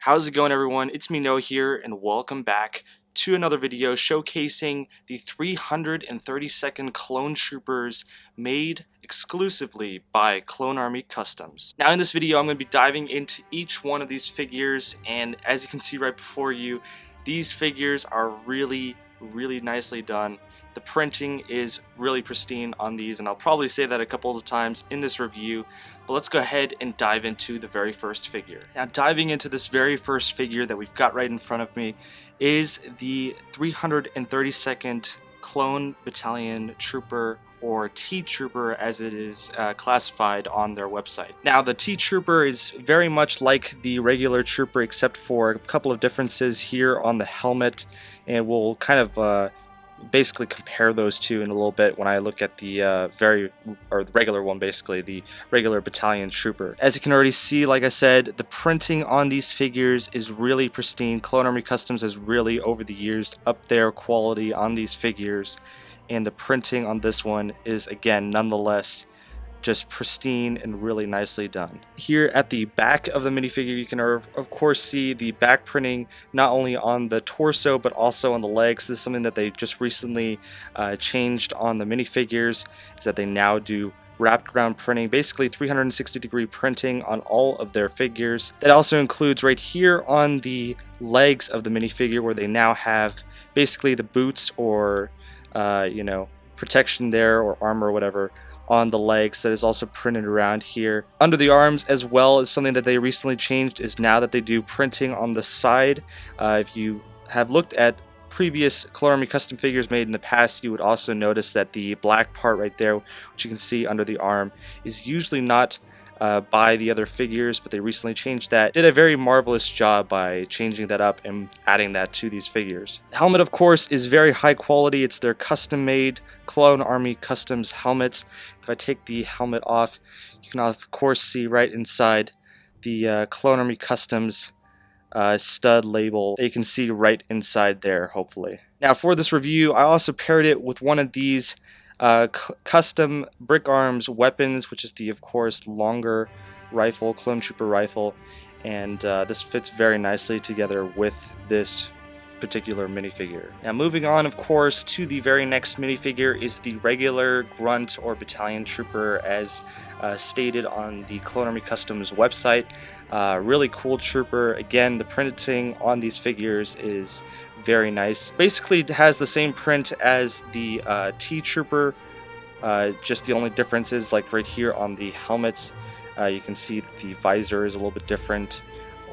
How's it going, everyone? It's me, Noah here, and welcome back to another video showcasing the 332nd Clone Troopers made exclusively by Clone Army Customs. Now in this video I'm going to be diving into each one of these figures, and as you can see right before you, these figures are really nicely done. The printing is really pristine on these, and I'll probably say that a couple of times in this review, but let's go ahead and dive into the very first figure. Now, diving into this very first figure that we've got right in front of me is the 332nd Clone Battalion Trooper, or T-Trooper as it is classified on their website. Now, the T-Trooper is very much like the regular Trooper except for a couple of differences here on the helmet, and we'll kind of basically compare those two in a little bit when I look at the the regular one, basically the regular Battalion Trooper. As you can already see, like I said, the printing on these figures is really pristine. Clone Army Customs has really over the years upped their quality on these figures, and the printing on this one is again nonetheless just pristine and really nicely done. Here at the back of the minifigure, you can of course see the back printing not only on the torso but also on the legs. This is something that they just recently changed on the minifigures, is that they now do wrapped around printing, basically 360-degree printing on all of their figures. That also includes right here on the legs of the minifigure, where they now have basically the boots or protection there, or armor or whatever, on the legs that is also printed around here. Under the arms as well is something that they recently changed, is now that they do printing on the side. If you have looked at previous Clone Army custom figures made in the past, you would also notice that the black part right there, which you can see under the arm, is usually not by the other figures, but they recently changed that. Did a very marvelous job by changing that up and adding that to these figures. The helmet, of course, is very high quality. It's their custom made Clone Army Customs helmets. If I take the helmet off, you can of course see right inside the Clone Army Customs stud label that you can see right inside there, hopefully. Now for this review, I also paired it with one of these custom brick arms weapons, which is the, of course, longer rifle, Clone Trooper rifle, and this fits very nicely together with this particular minifigure. Now moving on, of course, to the very next minifigure is the regular Grunt or Battalion Trooper, as stated on the Clone Army Customs website. Really cool trooper. Again, the printing on these figures is very nice. Basically, it has the same print as the T-Trooper, just the only difference is, like right here on the helmets, you can see that the visor is a little bit different,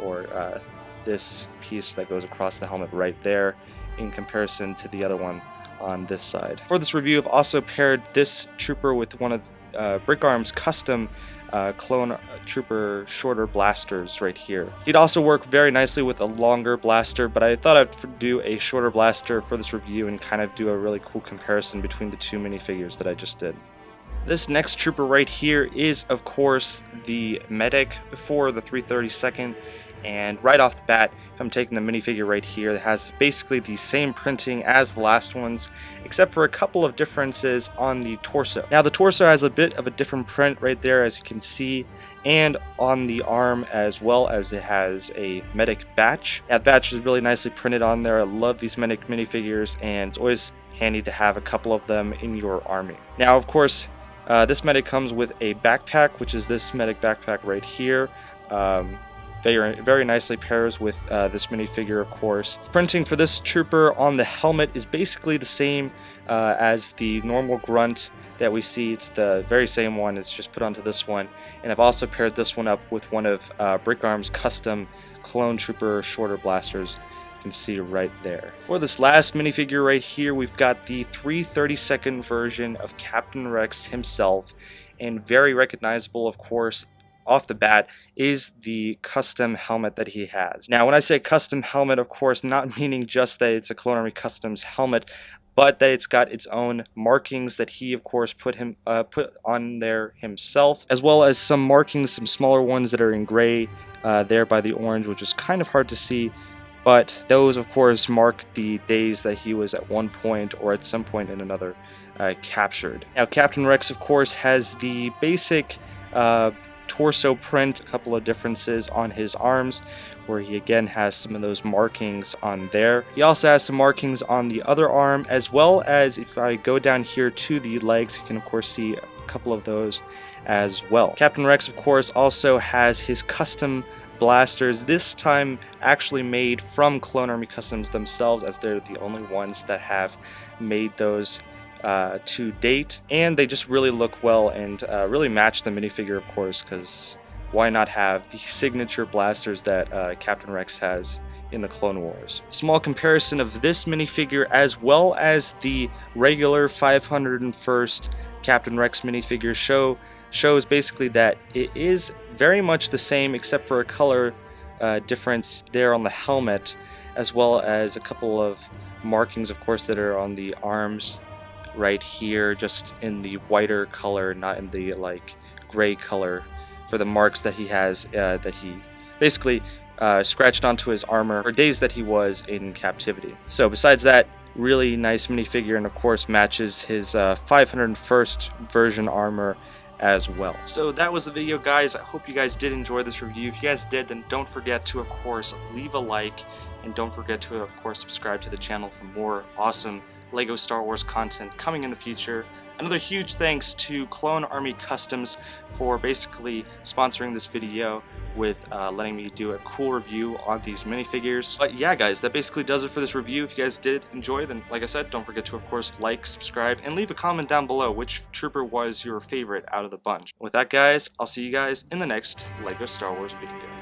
or this piece that goes across the helmet right there in comparison to the other one on this side. For this review, I've also paired this trooper with one of Brick Arm's custom Clone Trooper shorter blasters right here. He'd also work very nicely with a longer blaster, but I thought I'd do a shorter blaster for this review and kind of do a really cool comparison between the two minifigures that I just did. This next trooper right here is, of course, the medic for the 332nd, and right off the bat, I'm taking the minifigure right here that has basically the same printing as the last ones, except for a couple of differences on the torso. Now the torso has a bit of a different print right there, as you can see, and on the arm as well, as it has a medic badge. That badge is really nicely printed on there. I love these medic minifigures, and it's always handy to have a couple of them in your army. Now, of course, this medic comes with a backpack, which is this medic backpack right here. Very nicely pairs with this minifigure, of course. Printing for this trooper on the helmet is basically the same as the normal Grunt that we see. It's the very same one, it's just put onto this one. And I've also paired this one up with one of Brick Arm's custom Clone Trooper shorter blasters. You can see right there. For this last minifigure right here, we've got the 332nd version of Captain Rex himself, and very recognizable, of course, off the bat, is the custom helmet that he has. Now, when I say custom helmet, of course, not meaning just that it's a Clone Army Customs helmet, but that it's got its own markings that he, of course, put on there himself, as well as some markings, some smaller ones that are in gray there by the orange, which is kind of hard to see, but those, of course, mark the days that he was at one point or at some point in another captured. Now, Captain Rex, of course, has the basic torso print, a couple of differences on his arms, where he again has some of those markings on there. He also has some markings on the other arm, as well as if I go down here to the legs, you can of course see a couple of those as well. Captain Rex, of course, also has his custom blasters, this time actually made from Clone Army Customs themselves, as they're the only ones that have made those to date, and they just really look well and really match the minifigure, of course, because why not have the signature blasters that Captain Rex has in the Clone Wars. Small comparison of this minifigure as well as the regular 501st Captain Rex minifigure shows basically that it is very much the same, except for a color difference there on the helmet, as well as a couple of markings, of course, that are on the arms right here, just in the whiter color, not in the like gray color, for the marks that he has that he basically scratched onto his armor for days that he was in captivity. So besides that, really nice minifigure, and of course matches his 501st version armor as well. So that was the video, guys. I hope you guys did enjoy this review. If you guys did, then don't forget to, of course, leave a like, and don't forget to, of course, subscribe to the channel for more awesome Lego Star Wars content coming in the future. Another huge thanks to Clone Army Customs for basically sponsoring this video with letting me do a cool review on these minifigures. But yeah, guys, that basically does it for this review. If you guys did enjoy, then like I said, don't forget to, of course, like, subscribe, and leave a comment down below which trooper was your favorite out of the bunch. With that, guys, I'll see you guys in the next Lego Star Wars video.